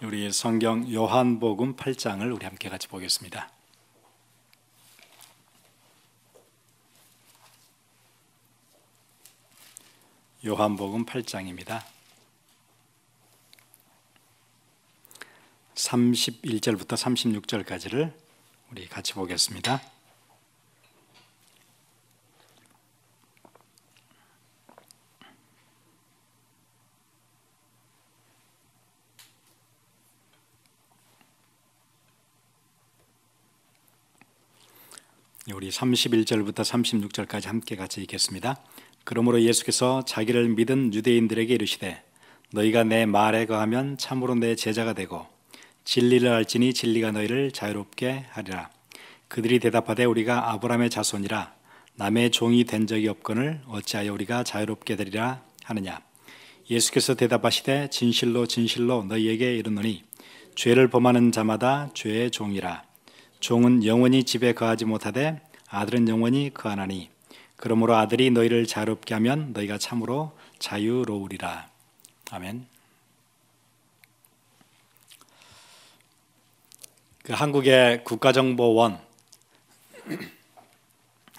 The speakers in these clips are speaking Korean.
우리 성경 요한복음 8장을 우리 함께 같이 보겠습니다. 요한복음 8장입니다. 31절부터 36절까지를 우리 같이 보겠습니다. 우리 31절부터 36절까지 함께 같이 읽겠습니다. 그러므로 예수께서 자기를 믿은 유대인들에게 이르시되 너희가 내 말에 거하면 참으로 내 제자가 되고 진리를 알지니 진리가 너희를 자유롭게 하리라. 그들이 대답하되 우리가 아브라함의 자손이라 남의 종이 된 적이 없거늘 어찌하여 우리가 자유롭게 되리라 하느냐. 예수께서 대답하시되 진실로 진실로 너희에게 이르노니 죄를 범하는 자마다 죄의 종이라. 종은 영원히 집에 거하지 못하되 아들은 영원히 거하나니 그러므로 아들이 너희를 자유롭게 하면 너희가 참으로 자유로우리라. 아멘. 그 한국의 국가정보원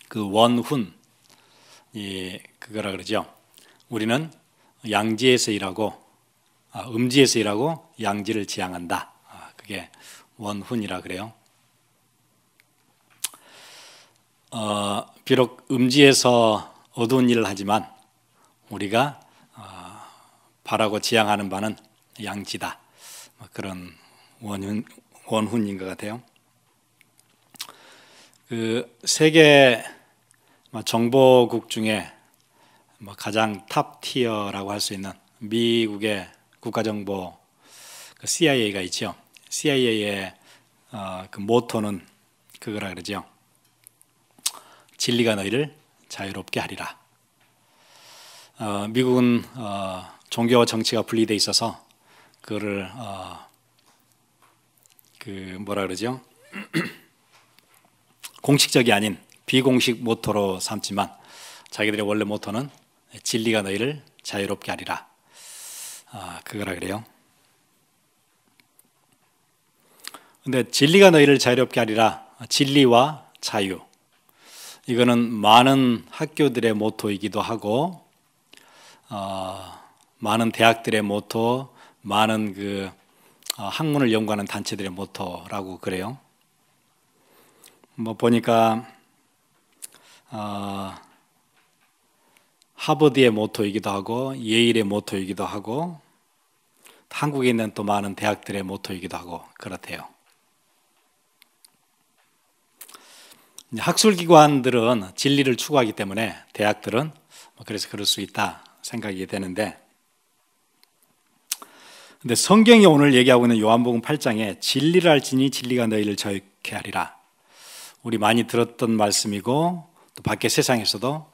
그 원훈 그거라 그러죠. 우리는 양지에서 일하고 음지에서 일하고 양지를 지향한다. 그게 원훈이라 그래요. 비록 음지에서 어두운 일을 하지만 우리가 바라고 지향하는 바는 양지다. 그런 원훈인 것 같아요. 그 세계 정보국 중에 가장 탑 티어라고 할 수 있는 미국의 국가정보 CIA가 있죠. CIA의 그 모토는 그거라 그러죠. 진리가 너희를 자유롭게 하리라. 미국은 종교와 정치가 분리되어 있어서 그거를 뭐라 그러죠? 공식적이 아닌 비공식 모토로 삼지만 자기들의 원래 모토는 진리가 너희를 자유롭게 하리라. 그거라 그래요. 근데 진리가 너희를 자유롭게 하리라. 진리와 자유. 이거는 많은 학교들의 모토이기도 하고 많은 대학들의 모토, 많은 그 학문을 연구하는 단체들의 모토라고 그래요. 보니까 하버드의 모토이기도 하고 예일의 모토이기도 하고 한국에 있는 또 많은 대학들의 모토이기도 하고 그렇대요. 학술기관들은 진리를 추구하기 때문에 대학들은 그래서 그럴 수 있다 생각이 되는데, 근데 성경이 오늘 얘기하고 있는 요한복음 8장에 진리를 알지니 진리가 너희를 자유케 하리라. 우리 많이 들었던 말씀이고 또 밖에 세상에서도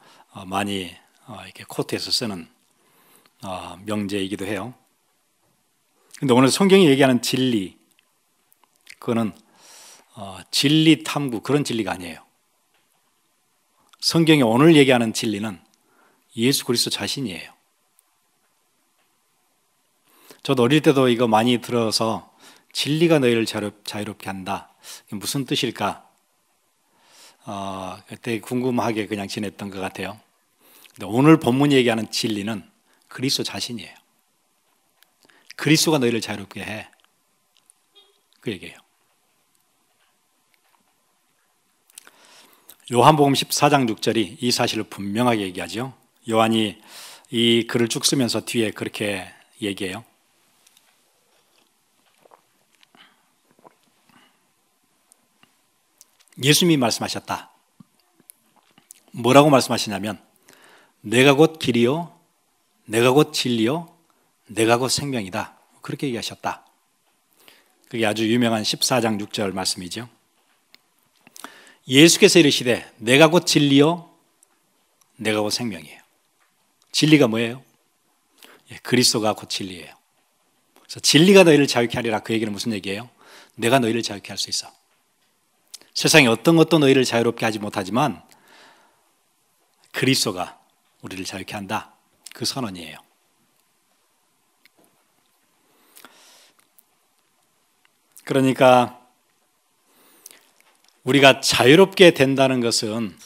많이 이렇게 코트에서 쓰는 명제이기도 해요. 근데 오늘 성경이 얘기하는 진리, 그거는 진리 탐구 그런 진리가 아니에요. 성경이 오늘 얘기하는 진리는 예수 그리스도 자신이에요. 저도 어릴 때도 이거 많이 들어서 진리가 너희를 자유롭게 한다. 이게 무슨 뜻일까? 그때 궁금하게 그냥 지냈던 것 같아요. 근데 오늘 본문이 얘기하는 진리는 그리스도 자신이에요. 그리스도가 너희를 자유롭게 해. 그 얘기예요. 요한복음 14장 6절이 이 사실을 분명하게 얘기하죠. 요한이 이 글을 쭉 쓰면서 뒤에 그렇게 얘기해요. 예수님이 말씀하셨다. 뭐라고 말씀하시냐면 내가 곧 길이요 내가 곧 진리요 내가 곧 생명이다. 그렇게 얘기하셨다. 그게 아주 유명한 14장 6절 말씀이죠. 예수께서 이르시되 내가 곧 진리요 내가 곧 생명이에요. 진리가 뭐예요? 그리스도가 곧 진리예요. 그래서 진리가 너희를 자유케 하리라. 그 얘기는 무슨 얘기예요? 내가 너희를 자유케 할 수 있어. 세상에 어떤 것도 너희를 자유롭게 하지 못하지만 그리스도가 우리를 자유케 한다. 그 선언이에요. 그러니까 우리가 자유롭게 된다는 것은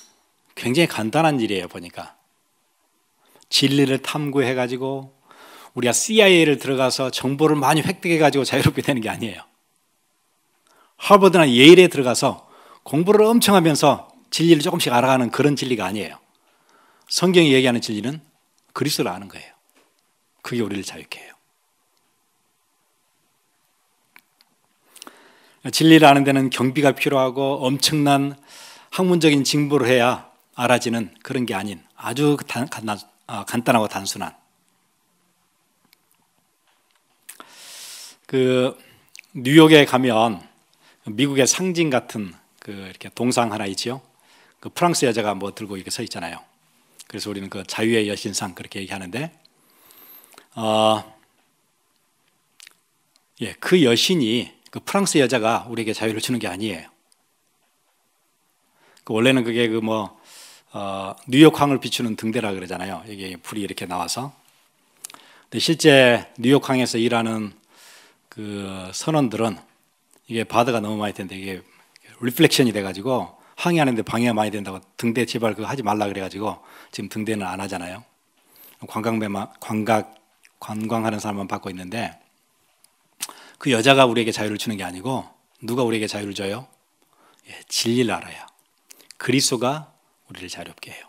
굉장히 간단한 일이에요. 보니까 진리를 탐구해가지고 우리가 CIA를 들어가서 정보를 많이 획득해가지고 자유롭게 되는 게 아니에요. 하버드나 예일에 들어가서 공부를 엄청 하면서 진리를 조금씩 알아가는 그런 진리가 아니에요. 성경이 얘기하는 진리는 그리스도를 아는 거예요. 그게 우리를 자유케 해요. 진리를 아는 데는 경비가 필요하고 엄청난 학문적인 징보를 해야 알아지는 그런 게 아닌 아주 간단하고 단순한 그 뉴욕에 가면 미국의 상징 같은 그 이렇게 동상 하나 있지요. 그 프랑스 여자가 뭐 들고 이렇게 서 있잖아요. 그래서 우리는 그 자유의 여신상 그렇게 얘기하는데, 그 여신이 그 프랑스 여자가 우리에게 자유를 주는 게 아니에요. 그 원래는 그게 뉴욕 황을 비추는 등대라 그러잖아요. 이게 불이 이렇게 나와서. 근데 실제 뉴욕 황에서 일하는 그 선원들은 이게 바드가 너무 많이 되는데 이게 리플렉션이 돼가지고 항의하는데 방해가 많이 된다고 등대 제발 그거 하지 말라 그래가지고 지금 등대는 안 하잖아요. 관광하는 사람만 받고 있는데 그 여자가 우리에게 자유를 주는 게 아니고 누가 우리에게 자유를 줘요? 진리를 알아야 그리스도가 우리를 자유롭게 해요.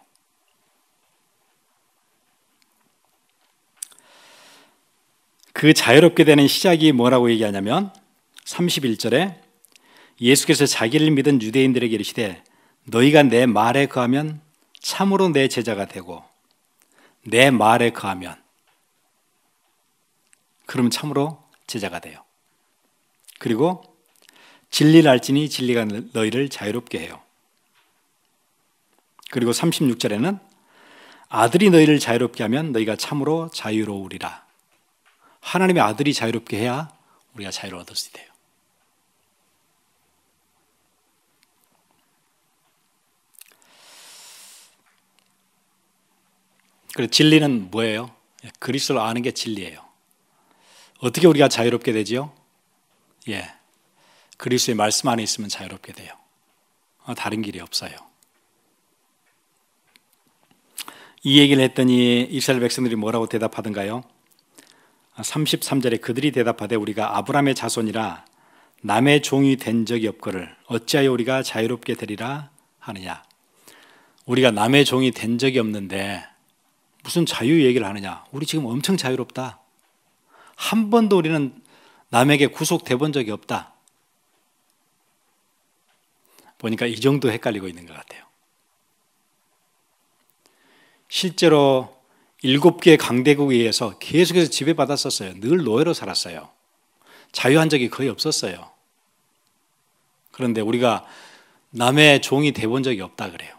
그 자유롭게 되는 시작이 뭐라고 얘기하냐면 31절에 예수께서 자기를 믿은 유대인들에게 이르시되 너희가 내 말에 거하면 참으로 내 제자가 되고 내 말에 거하면 그러면 참으로 제자가 돼요. 그리고 진리를 알지니 진리가 너희를 자유롭게 해요. 그리고 36절에는 아들이 너희를 자유롭게 하면 너희가 참으로 자유로우리라. 하나님의 아들이 자유롭게 해야 우리가 자유를 얻을 수 있대요. 그리고 진리는 뭐예요? 그리스도를 아는 게 진리예요. 어떻게 우리가 자유롭게 되지요? 그리스도의 말씀 안에 있으면 자유롭게 돼요. 다른 길이 없어요. 이 얘기를 했더니 이스라엘 백성들이 뭐라고 대답하던가요? 33절에 그들이 대답하되 우리가 아브라함의 자손이라 남의 종이 된 적이 없거늘 어찌하여 우리가 자유롭게 되리라 하느냐. 우리가 남의 종이 된 적이 없는데 무슨 자유 얘기를 하느냐. 우리 지금 엄청 자유롭다. 한 번도 우리는 남에게 구속돼 본 적이 없다. 보니까 이 정도 헷갈리고 있는 것 같아요. 실제로 7개의 강대국에 의해서 계속해서 지배받았었어요. 늘 노예로 살았어요. 자유한 적이 거의 없었어요. 그런데 우리가 남의 종이 돼 본 적이 없다 그래요.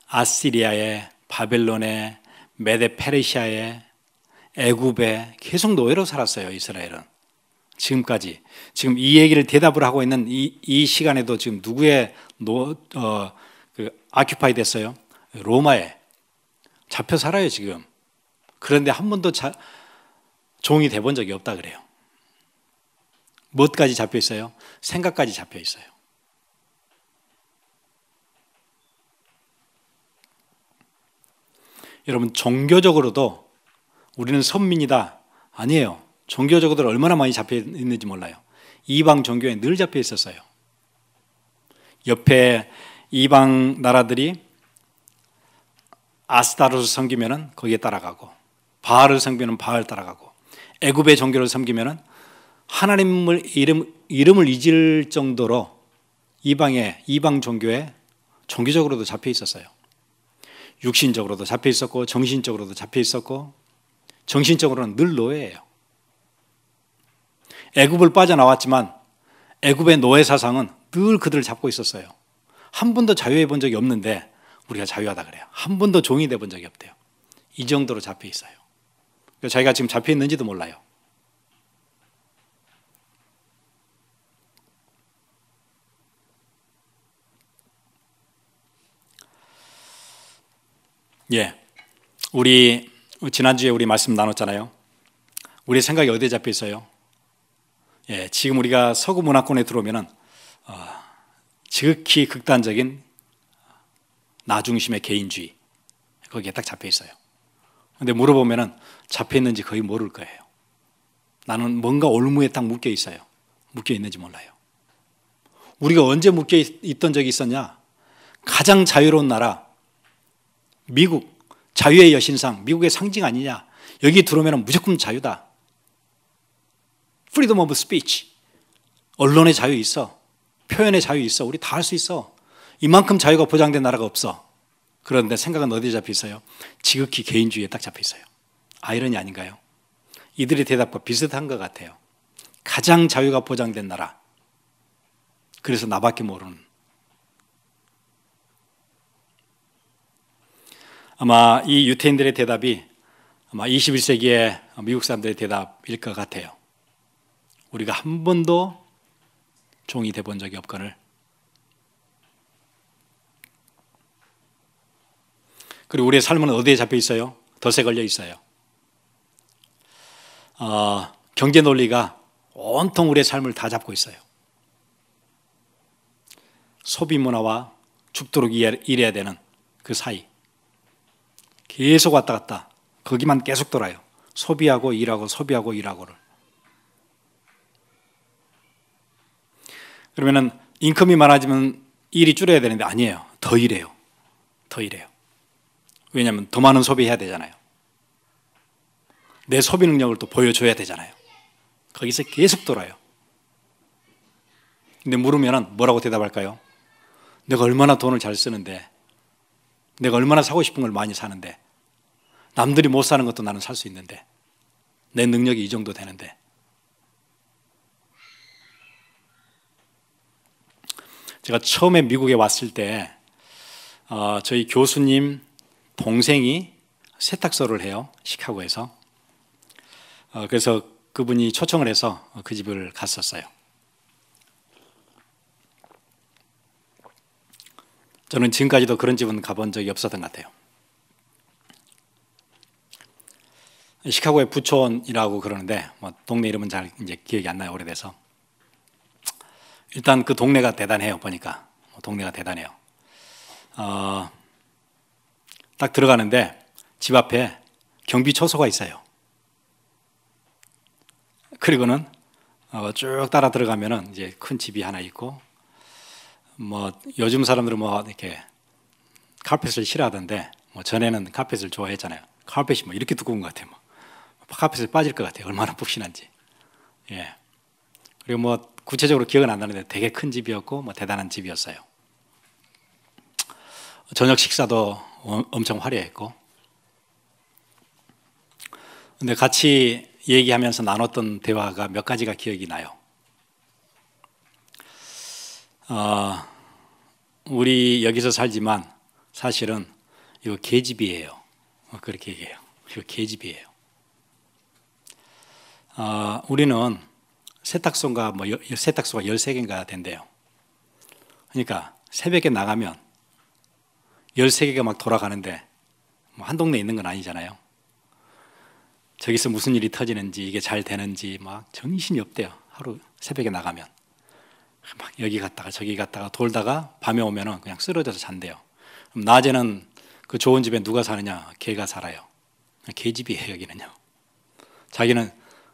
아시리아에, 바벨론에, 메데 페르시아에, 애굽에 계속 노예로 살았어요. 이스라엘은. 지금까지. 지금 이 얘기를 대답을 하고 있는 이 시간에도 지금 누구의 아큐파이 됐어요? 로마에 잡혀 살아요 지금. 그런데 한 번도 종이 돼 본 적이 없다 그래요. 무엇까지 잡혀 있어요? 생각까지 잡혀 있어요. 여러분 종교적으로도 우리는 선민이다. 아니에요. 종교적으로 얼마나 많이 잡혀 있는지 몰라요. 이방 종교에 늘 잡혀 있었어요. 옆에 이방 나라들이 아스타롯을 섬기면은 거기에 따라가고 바알을 섬기면 바알 따라가고 애굽의 종교를 섬기면은 하나님을 이름을 잊을 정도로 이방 종교에 종교적으로도 잡혀 있었어요. 육신적으로도 잡혀 있었고 정신적으로도 잡혀 있었고 정신적으로는 늘 노예예요. 애굽을 빠져나왔지만 애굽의 노예 사상은 늘 그들을 잡고 있었어요. 한 번도 자유해 본 적이 없는데 우리가 자유하다 그래요. 한 번도 종이 돼 본 적이 없대요. 이 정도로 잡혀 있어요. 자기가 지금 잡혀 있는지도 몰라요. 우리 지난주에 우리 말씀 나눴잖아요. 우리 생각이 어디에 잡혀 있어요? 예, 지금 우리가 서구 문화권에 들어오면은 지극히 극단적인 나 중심의 개인주의, 거기에 딱 잡혀 있어요. 근데 물어보면은 잡혀 있는지 거의 모를 거예요. 나는 뭔가 올무에 딱 묶여 있어요. 묶여 있는지 몰라요. 우리가 언제 묶여 있던 적이 있었냐? 가장 자유로운 나라 미국, 자유의 여신상, 미국의 상징 아니냐? 여기 들어오면 무조건 자유다. Freedom of speech. 언론의 자유 있어. 표현의 자유 있어. 우리 다 할 수 있어. 이만큼 자유가 보장된 나라가 없어. 그런데 생각은 어디에 잡혀 있어요? 지극히 개인주의에 딱 잡혀 있어요. 아이러니 아닌가요? 이들의 대답과 비슷한 것 같아요. 가장 자유가 보장된 나라. 그래서 나밖에 모르는. 아마 이 유태인들의 대답이 아마 21세기의 미국 사람들의 대답일 것 같아요. 우리가 한 번도 종이 돼 본 적이 없거늘. 그리고 우리의 삶은 어디에 잡혀 있어요? 덫에 걸려 있어요. 경제 논리가 온통 우리의 삶을 다 잡고 있어요. 소비 문화와 죽도록 일해야 되는 그 사이. 계속 왔다 갔다. 거기만 계속 돌아요. 소비하고 일하고 소비하고 일하고를. 그러면은 인컴이 많아지면 일이 줄어야 되는데 아니에요. 더 일해요. 더 일해요. 왜냐하면 더 많은 소비해야 되잖아요. 내 소비 능력을 또 보여줘야 되잖아요. 거기서 계속 돌아요. 근데 물으면 뭐라고 대답할까요? 내가 얼마나 돈을 잘 쓰는데, 내가 얼마나 사고 싶은 걸 많이 사는데, 남들이 못 사는 것도 나는 살 수 있는데, 내 능력이 이 정도 되는데. 제가 처음에 미국에 왔을 때 저희 교수님 동생이 세탁소를 해요. 시카고에서. 그래서 그분이 초청을 해서 그 집을 갔었어요. 저는 지금까지도 그런 집은 가본 적이 없었던 것 같아요. 시카고의 부촌이라고 그러는데 동네 이름은 잘 이제 기억이 안 나요. 오래돼서. 일단 그 동네가 대단해요. 보니까 동네가 대단해요. 딱 들어가는데 집 앞에 경비 초소가 있어요. 그리고는 쭉 따라 들어가면은 이제 큰 집이 하나 있고, 요즘 사람들은 이렇게 카펫을 싫어하던데 전에는 카펫을 좋아했잖아요. 카펫이 이렇게 두꺼운 것 같아요. 카펫에 빠질 것 같아요. 얼마나 푹신한지. 예. 그리고 구체적으로 기억은 안 나는데 되게 큰 집이었고 대단한 집이었어요. 저녁 식사도 엄청 화려했고. 근데 같이 얘기하면서 나눴던 대화가 몇 가지가 기억이 나요. 우리 여기서 살지만 사실은 이거 개집이에요. 그렇게 얘기해요. 이거 개집이에요. 우리는 세탁소가 세탁소가 13개인가 된대요. 그러니까 새벽에 나가면 13개가 막 돌아가는데 한 동네에 있는 건 아니잖아요. 저기서 무슨 일이 터지는지 이게 잘 되는지 막 정신이 없대요. 하루 새벽에 나가면 막 여기 갔다가 저기 갔다가 돌다가 밤에 오면은 그냥 쓰러져서 잔대요. 그럼 낮에는 그 좋은 집에 누가 사느냐? 개가 살아요. 개집이에요. 여기는요. 자기는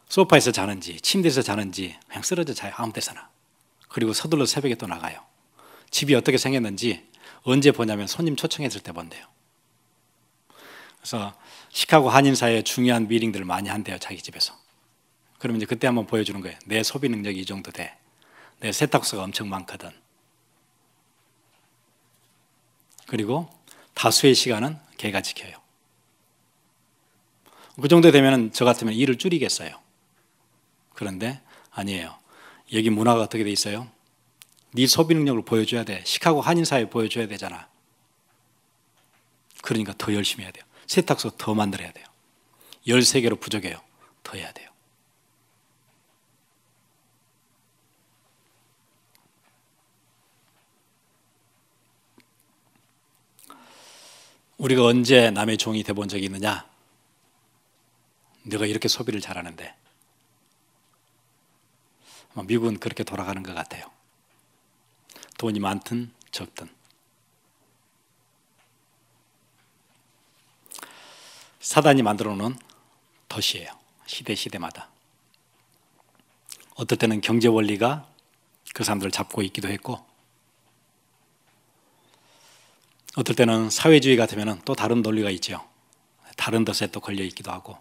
소파에서 자는지 침대에서 자는지 그냥 쓰러져 자요. 아무 데서나. 그리고 서둘러 새벽에 또 나가요. 집이 어떻게 생겼는지 언제 보냐면 손님 초청했을 때 본대요. 그래서 시카고 한인사회에 중요한 미팅들을 많이 한대요. 자기 집에서. 그러면 이제 그때 한번 보여주는 거예요. 내 소비 능력이 이 정도 돼. 내 세탁소가 엄청 많거든. 그리고 다수의 시간은 걔가 지켜요. 그 정도 되면 저 같으면 일을 줄이겠어요. 그런데 아니에요. 여기 문화가 어떻게 돼 있어요? 네 소비 능력을 보여줘야 돼. 시카고 한인사회 보여줘야 되잖아. 그러니까 더 열심히 해야 돼요. 세탁소 더 만들어야 돼요. 13개로 부족해요. 더 해야 돼요. 우리가 언제 남의 종이 돼본 적이 있느냐? 내가 이렇게 소비를 잘하는데. 미국은 그렇게 돌아가는 것 같아요. 돈이 많든 적든. 사단이 만들어 놓은 덫이에요. 시대마다. 어떨 때는 경제 원리가 그 사람들을 잡고 있기도 했고, 어떨 때는 사회주의 같으면 또 다른 논리가 있죠. 다른 덫에 또 걸려 있기도 하고,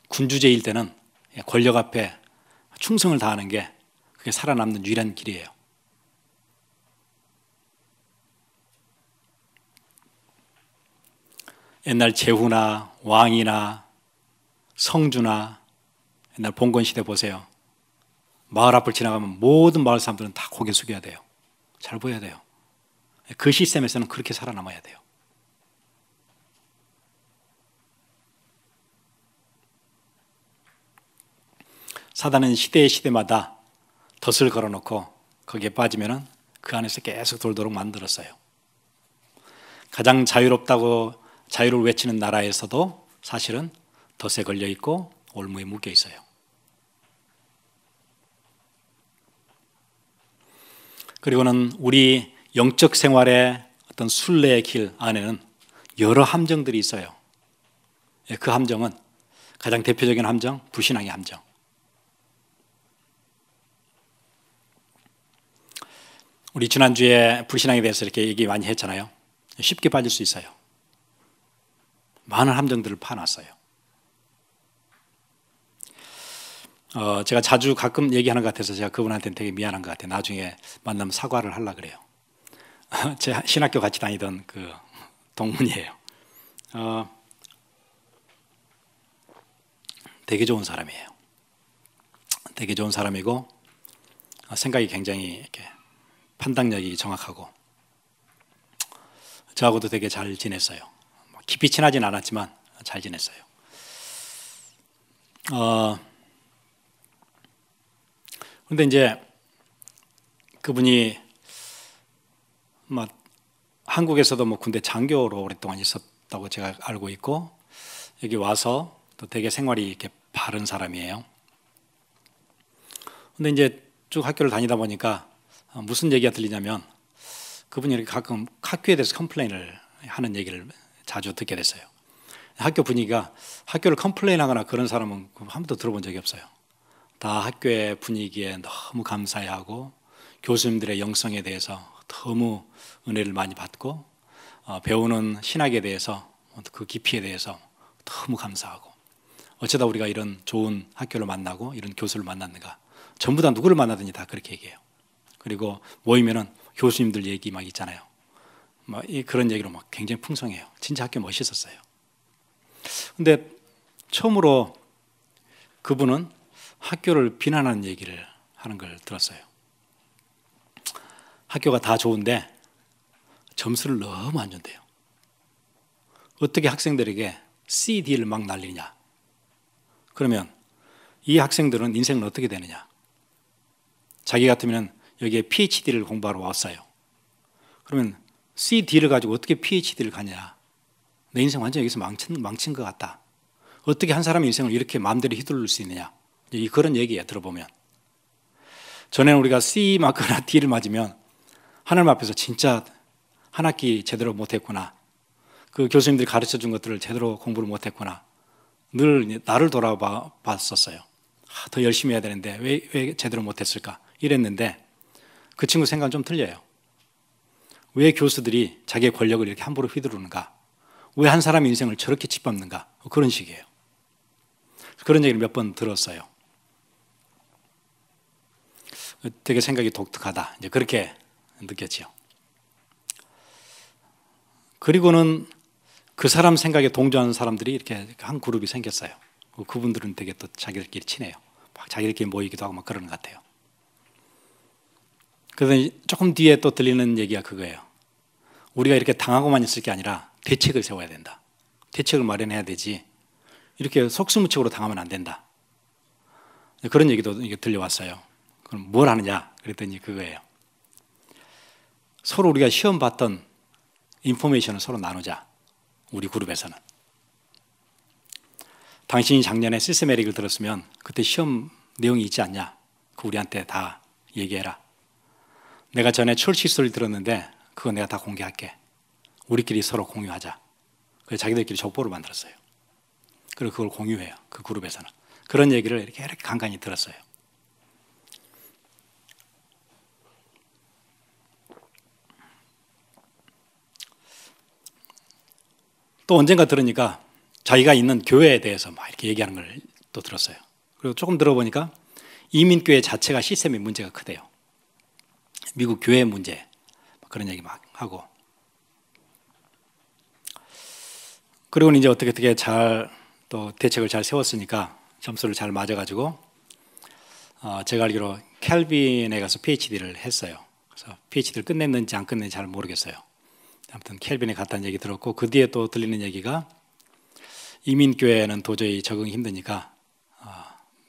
군주제일 때는 권력 앞에 충성을 다하는 게 그게 살아남는 유일한 길이에요. 옛날 제후나 왕이나 성주나 옛날 봉건시대 보세요. 마을 앞을 지나가면 모든 마을 사람들은 다 고개 숙여야 돼요. 잘 보여야 돼요. 그 시스템에서는 그렇게 살아남아야 돼요. 사단은 시대마다 덫을 걸어놓고 거기에 빠지면 그 안에서 계속 돌도록 만들었어요. 가장 자유롭다고 자유를 외치는 나라에서도 사실은 덫에 걸려 있고 올무에 묶여 있어요. 그리고는 우리 영적 생활의 어떤 순례의 길 안에는 여러 함정들이 있어요. 그 함정은 가장 대표적인 함정, 불신앙의 함정. 우리 지난주에 불신앙에 대해서 이렇게 얘기 많이 했잖아요. 쉽게 빠질 수 있어요. 많은 함정들을 파놨어요. 제가 자주 가끔 얘기하는 것 같아서 제가 그분한테는 되게 미안한 것 같아요. 나중에 만나면 사과를 하려고 그래요. 제 신학교 같이 다니던 그 동문이에요. 되게 좋은 사람이에요. 되게 좋은 사람이고 생각이 굉장히 이렇게 판단력이 정확하고 저하고도 되게 잘 지냈어요. 깊이 친하진 않았지만 잘 지냈어요. 그런데 이제 그분이 한국에서도 군대 장교로 오랫동안 있었다고 제가 알고 있고 여기 와서 또 되게 생활이 이렇게 바른 사람이에요. 그런데 이제 쭉 학교를 다니다 보니까 무슨 얘기가 들리냐면 그분이 이렇게 가끔 학교에 대해서 컴플레인을 하는 얘기를 자주 듣게 됐어요. 학교 분위기가 학교를 컴플레인하거나 그런 사람은 한 번도 들어본 적이 없어요. 다 학교의 분위기에 너무 감사해하고 교수님들의 영성에 대해서 너무 은혜를 많이 받고 배우는 신학에 대해서 그 깊이에 대해서 너무 감사하고 어쩌다 우리가 이런 좋은 학교를 만나고 이런 교수를 만났는가. 전부 다 누구를 만나든지 다 그렇게 얘기해요. 그리고 모이면은 교수님들 얘기 막 있잖아요. 그런 얘기로 막 굉장히 풍성해요. 진짜 학교 멋있었어요. 근데 처음으로 그분은 학교를 비난하는 얘기를 하는 걸 들었어요. 학교가 다 좋은데 점수를 너무 안 준대요. 어떻게 학생들에게 C, D를 막 날리냐. 그러면 이 학생들은 인생은 어떻게 되느냐. 자기 같으면 여기에 PhD를 공부하러 왔어요. 그러면 C, D를 가지고 어떻게 PhD를 가냐. 내 인생 완전 여기서 망친 것 같다. 어떻게 한 사람의 인생을 이렇게 마음대로 휘두를 수 있느냐. 그런 얘기예요. 들어보면. 전에는 우리가 C 맞거나 D를 맞으면 하나님 앞에서 진짜 한 학기 제대로 못했구나. 그 교수님들이 가르쳐 준 것들을 제대로 공부를 못했구나. 늘 나를 돌아봤었어요. 더 열심히 해야 되는데 왜 제대로 못했을까 이랬는데 그 친구 생각은 좀 틀려요. 왜 교수들이 자기의 권력을 이렇게 함부로 휘두르는가? 왜 한 사람의 인생을 저렇게 짓밟는가? 그런 식이에요. 그런 얘기를 몇 번 들었어요. 되게 생각이 독특하다. 이제 그렇게 느꼈지요. 그리고는 그 사람 생각에 동조하는 사람들이 이렇게 한 그룹이 생겼어요. 그분들은 되게 또 자기들끼리 친해요. 막 자기들끼리 모이기도 하고 막 그러는 것 같아요. 그래서 조금 뒤에 또 들리는 얘기가 그거예요. 우리가 이렇게 당하고만 있을 게 아니라 대책을 세워야 된다. 대책을 마련해야 되지. 이렇게 속수무책으로 당하면 안 된다. 그런 얘기도 들려왔어요. 그럼 뭘 하느냐? 그랬더니 그거예요. 서로 우리가 시험 봤던 인포메이션을 서로 나누자. 우리 그룹에서는. 당신이 작년에 시스테메릭을 들었으면 그때 시험 내용이 있지 않냐? 그 우리한테 다 얘기해라. 내가 전에 철치 스토리 들었는데 그거 내가 다 공개할게. 우리끼리 서로 공유하자. 그래서 자기들끼리 족보를 만들었어요. 그리고 그걸 공유해요. 그 그룹에서는. 그런 얘기를 이렇게 간간히 들었어요. 또 언젠가 들으니까 자기가 있는 교회에 대해서 막 이렇게 얘기하는 걸 또 들었어요. 그리고 조금 들어보니까 이민교회 자체가 시스템의 문제가 크대요. 미국 교회 문제 그런 얘기 막 하고. 그리고 이제 어떻게 잘 또 대책을 잘 세웠으니까 점수를 잘 맞아가지고 제가 알기로 켈빈에 가서 PhD를 했어요. 그래서 PhD를 끝냈는지 안 끝냈는지 잘 모르겠어요. 아무튼 켈빈에 갔다는 얘기 들었고, 그 뒤에 또 들리는 얘기가 이민교회는 도저히 적응이 힘드니까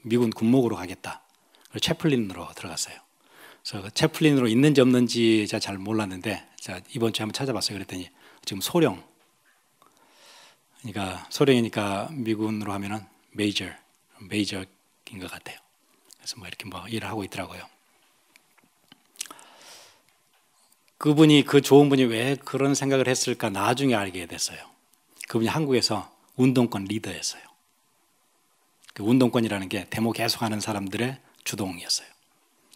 미군 군목으로 가겠다. 그래서 채플린으로 들어갔어요. 그래서 채플린으로 있는지 없는지 제가 잘 몰랐는데 제가 이번 주에 한번 찾아봤어요. 그랬더니 지금 소령, 그러니까 소령이니까 미군으로 하면은 메이저인 것 같아요. 그래서 뭐 이렇게 뭐 일을 하고 있더라고요. 그분이, 그 좋은 분이 왜 그런 생각을 했을까 나중에 알게 됐어요. 그분이 한국에서 운동권 리더였어요. 그 운동권이라는 게 데모 계속하는 사람들의 주동이었어요.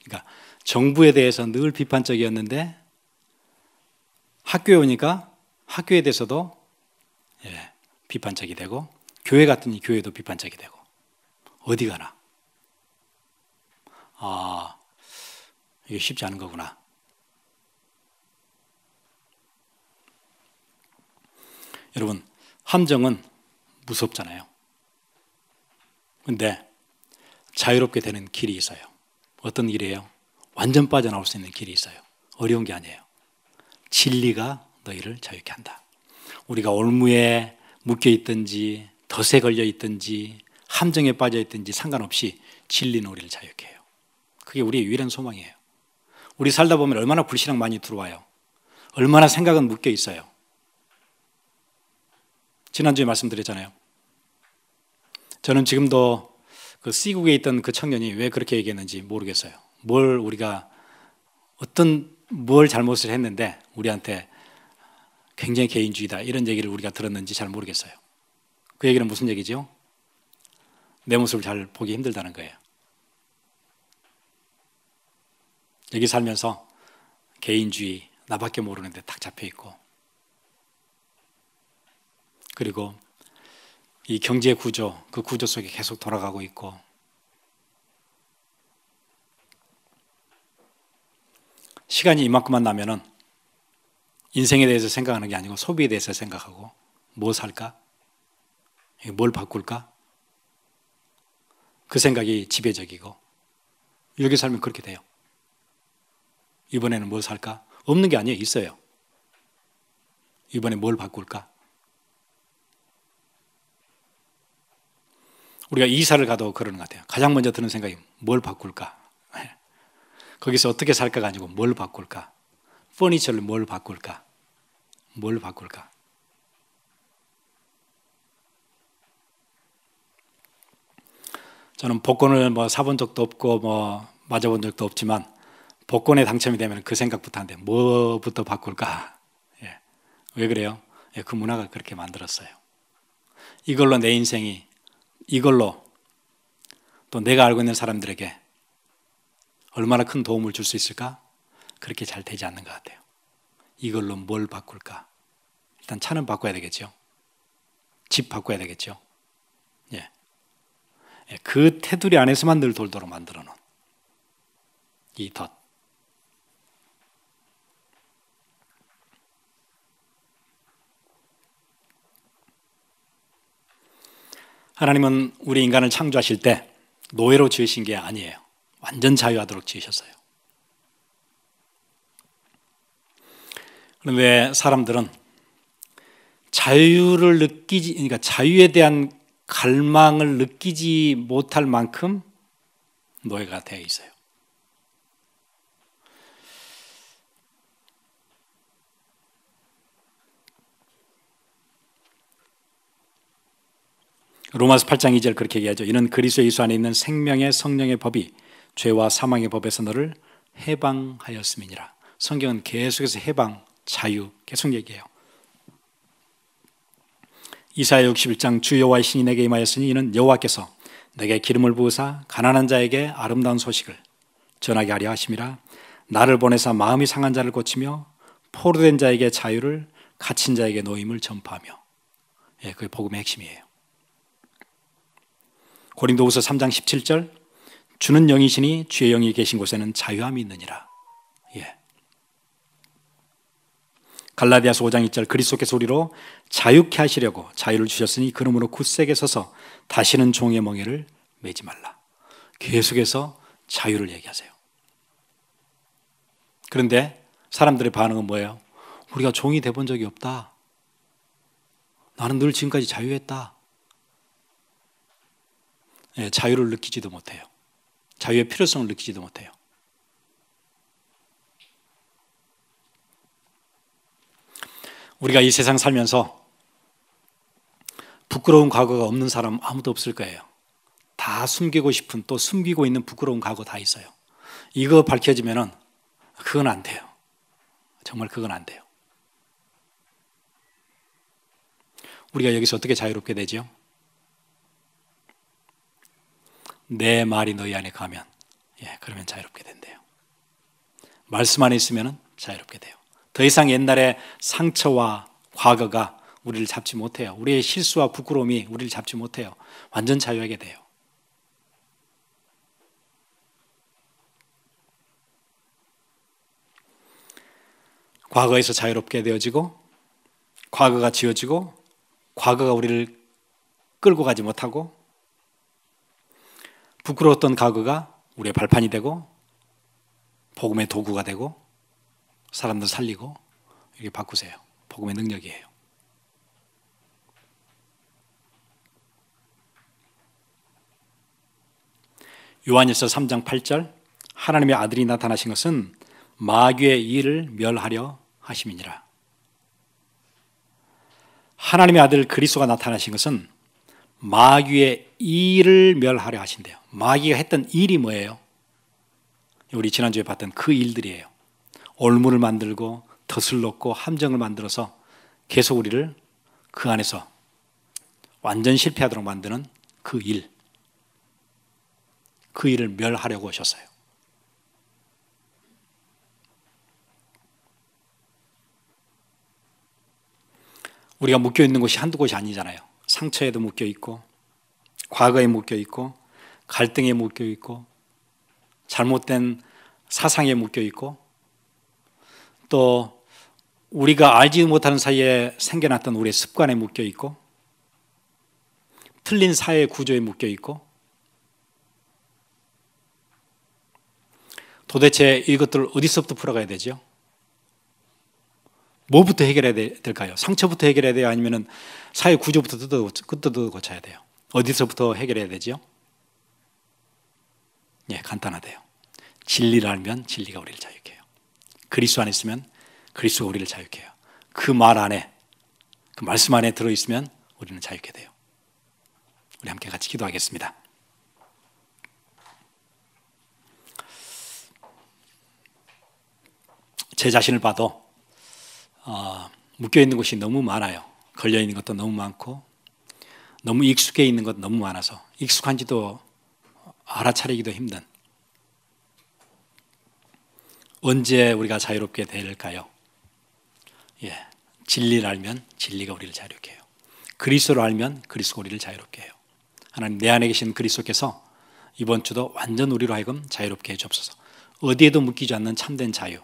그러니까 정부에 대해서 늘 비판적이었는데 학교에 오니까 학교에 대해서도 비판적이 되고, 교회 갔더니 교회도 비판적이 되고, 어디 가나 이게 쉽지 않은 거구나. 여러분, 함정은 무섭잖아요. 근데 자유롭게 되는 길이 있어요. 어떤 길이에요? 완전 빠져나올 수 있는 길이 있어요. 어려운 게 아니에요. 진리가 너희를 자유케 한다. 우리가 올무에 묶여 있든지 덫에 걸려 있든지 함정에 빠져 있든지 상관없이 진리는 우리를 자유케 해요. 그게 우리의 유일한 소망이에요. 우리 살다 보면 얼마나 불신앙 많이 들어와요. 얼마나 생각은 묶여 있어요. 지난주에 말씀드렸잖아요. 저는 지금도 그 C국에 있던 그 청년이 왜 그렇게 얘기했는지 모르겠어요. 뭘 잘못을 했는데 우리한테 굉장히 개인주의다 이런 얘기를 우리가 들었는지 잘 모르겠어요. 그 얘기는 무슨 얘기죠? 내 모습을 잘 보기 힘들다는 거예요. 여기 살면서 개인주의, 나밖에 모르는데 딱 잡혀 있고, 그리고 이 경제 구조, 그 구조 속에 계속 돌아가고 있고, 시간이 이만큼만 나면은 인생에 대해서 생각하는 게 아니고 소비에 대해서 생각하고, 뭐 살까? 뭘 바꿀까? 그 생각이 지배적이고, 여기 살면 그렇게 돼요. 이번에는 뭘 살까? 없는 게 아니에요. 있어요. 이번에 뭘 바꿀까? 우리가 이사를 가도 그러는 것 같아요. 가장 먼저 드는 생각이 뭘 바꿀까? 거기서 어떻게 살까가 아니고 뭘 바꿀까? 퍼니처를 뭘 바꿀까? 뭘 바꿀까? 저는 복권을 사본 적도 없고 맞아본 적도 없지만 복권에 당첨이 되면 그 생각부터 하는데 뭐부터 바꿀까? 왜 그래요? 그 문화가 그렇게 만들었어요. 이걸로 내 인생이, 이걸로 또 내가 알고 있는 사람들에게 얼마나 큰 도움을 줄 수 있을까? 그렇게 잘 되지 않는 것 같아요. 이걸로 뭘 바꿀까? 일단 차는 바꿔야 되겠죠. 집 바꿔야 되겠죠. 그 테두리 안에서만 늘 돌도록 만들어 놓은 이 덫. 하나님은 우리 인간을 창조하실 때 노예로 지으신 게 아니에요. 완전 자유하도록 지으셨어요. 그런데 사람들은 그러니까 자유에 대한 갈망을 느끼지 못할 만큼 노예가 되어 있어요. 로마서 8장 2절 그렇게 얘기하죠. 이는 그리스도 예수 안에 있는 생명의 성령의 법이 죄와 사망의 법에서 너를 해방하였음이니라. 성경은 계속해서 해방, 자유 계속 얘기해요. 이사야 61장 주 여호와의 신이 내게 임하였으니 이는 여호와께서 내게 기름을 부으사 가난한 자에게 아름다운 소식을 전하게 하려 하심이라. 나를 보내사 마음이 상한 자를 고치며 포로된 자에게 자유를, 갇힌 자에게 노임을 전파하며. 예, 그게 복음의 핵심이에요. 고린도후서 3장 17절 주는 영이시니 주의 영이 계신 곳에는 자유함이 있느니라. 예. 갈라디아서 5장 2절 그리스도께서 우리로 자유케 하시려고 자유를 주셨으니 그러므로 굳세게 서서 다시는 종의 멍에를 매지 말라. 계속해서 자유를 얘기하세요. 그런데 사람들의 반응은 뭐예요? 우리가 종이 돼본 적이 없다. 나는 늘 지금까지 자유했다. 예, 자유를 느끼지도 못해요. 자유의 필요성을 느끼지도 못해요. 우리가 이 세상 살면서 부끄러운 과거가 없는 사람 아무도 없을 거예요. 다 숨기고 싶은, 또 숨기고 있는 부끄러운 과거 다 있어요. 이거 밝혀지면은 그건 안 돼요. 정말 그건 안 돼요. 우리가 여기서 어떻게 자유롭게 되죠? 내 말이 너희 안에 가면, 예, 그러면 자유롭게 된대요. 말씀 안에 있으면 자유롭게 돼요. 더 이상 옛날의 상처와 과거가 우리를 잡지 못해요. 우리의 실수와 부끄러움이 우리를 잡지 못해요. 완전 자유하게 돼요. 과거에서 자유롭게 되어지고, 과거가 지워지고, 과거가 우리를 끌고 가지 못하고, 부끄러웠던 과거가 우리의 발판이 되고, 복음의 도구가 되고, 사람들 살리고, 이렇게 바꾸세요. 복음의 능력이에요. 요한일서 3장 8절 하나님의 아들이 나타나신 것은 마귀의 일을 멸하려 하심이니라. 하나님의 아들 그리스도가 나타나신 것은 마귀의 일을 멸하려 하신대요. 마귀가 했던 일이 뭐예요? 우리 지난주에 봤던 그 일들이에요. 올무를 만들고 덫을 놓고 함정을 만들어서 계속 우리를 그 안에서 완전 실패하도록 만드는 그 일. 그 일을 멸하려고 오셨어요. 우리가 묶여있는 곳이 한두 곳이 아니잖아요. 상처에도 묶여있고, 과거에 묶여있고, 갈등에 묶여있고, 잘못된 사상에 묶여있고, 또 우리가 알지 못하는 사이에 생겨났던 우리의 습관에 묶여있고, 틀린 사회 구조에 묶여있고, 도대체 이것들을 어디서부터 풀어가야 되죠? 뭐부터 해결해야 될까요? 상처부터 해결해야 돼요? 아니면 사회 구조부터 뜯어 고쳐야 돼요? 어디서부터 해결해야 되죠? 예, 간단하대요. 진리를 알면 진리가 우리를 자유케 해요. 그리스도 안에 있으면 그리스도가 우리를 자유케 해요. 그 말 안에, 그 말씀 안에 들어있으면 우리는 자유케 돼요. 우리 함께 같이 기도하겠습니다. 제 자신을 봐도 묶여있는 곳이 너무 많아요. 걸려있는 것도 너무 많고, 너무 익숙해 있는 것도 너무 많아서 익숙한지도 알아차리기도 힘든, 언제 우리가 자유롭게 될까요? 예, 진리를 알면 진리가 우리를 자유롭게 해요. 그리스도를 알면 그리스도가 우리를 자유롭게 해요. 하나님, 내 안에 계신 그리스도께서 이번 주도 완전 우리로 하여금 자유롭게 해 주옵소서. 어디에도 묶이지 않는 참된 자유,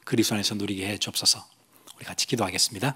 그리스도 안에서 누리게 해 주옵소서. 우리 같이 기도하겠습니다.